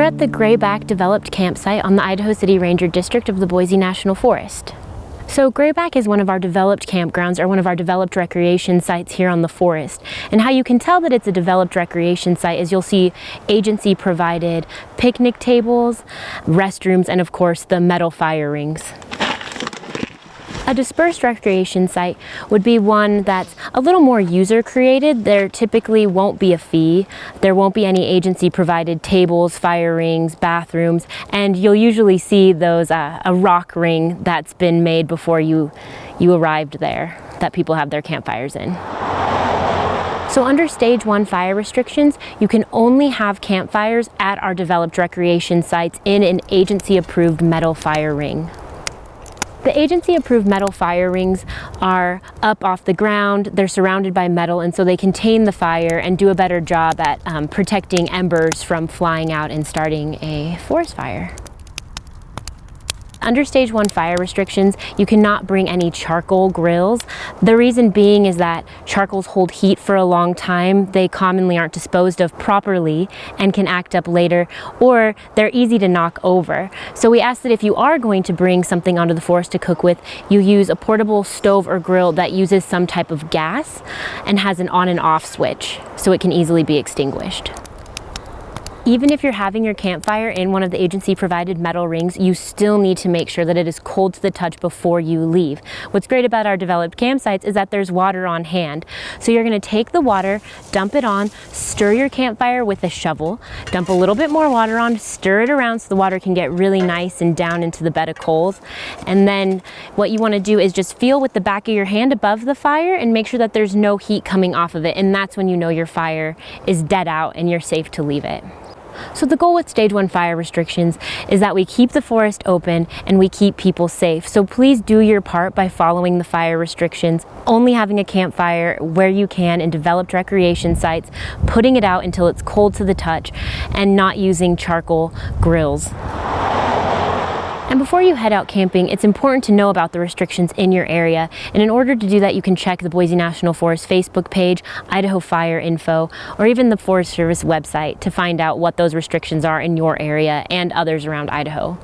at the Grayback Developed Campsite on the Idaho City Ranger District of the Boise National Forest. So Grayback is one of our developed campgrounds, or one of our developed recreation sites here on the forest. And how you can tell that it's a developed recreation site is you'll see agency provided picnic tables, restrooms, and of course the metal fire rings. A dispersed recreation site would be one that's a little more user created. There typically won't be a fee. There won't be any agency provided tables, fire rings, bathrooms, and you'll usually see those a rock ring that's been made before you arrived there that people have their campfires in. So under Stage 1 fire restrictions, you can only have campfires at our developed recreation sites in an agency-approved metal fire ring. The agency-approved metal fire rings are up off the ground, they're surrounded by metal, and so they contain the fire and do a better job at protecting embers from flying out and starting a forest fire. Under Stage 1 fire restrictions, you cannot bring any charcoal grills. The reason being is that charcoals hold heat for a long time. They commonly aren't disposed of properly and can act up later, or they're easy to knock over. So we ask that if you are going to bring something onto the forest to cook with, you use a portable stove or grill that uses some type of gas and has an on and off switch, so it can easily be extinguished. Even if you're having your campfire in one of the agency-provided metal rings, you still need to make sure that it is cold to the touch before you leave. What's great about our developed campsites is that there's water on hand. So you're going to take the water, dump it on, stir your campfire with a shovel, dump a little bit more water on, stir it around so the water can get really nice and down into the bed of coals. And then what you want to do is just feel with the back of your hand above the fire and make sure that there's no heat coming off of it. And that's when you know your fire is dead out and you're safe to leave it. So the goal with Stage 1 fire restrictions is that we keep the forest open and we keep people safe. So please do your part by following the fire restrictions, only having a campfire where you can in developed recreation sites, putting it out until it's cold to the touch, and not using charcoal grills. And before you head out camping, it's important to know about the restrictions in your area. And in order to do that, you can check the Boise National Forest Facebook page, Idaho Fire Info, or even the Forest Service website to find out what those restrictions are in your area and others around Idaho.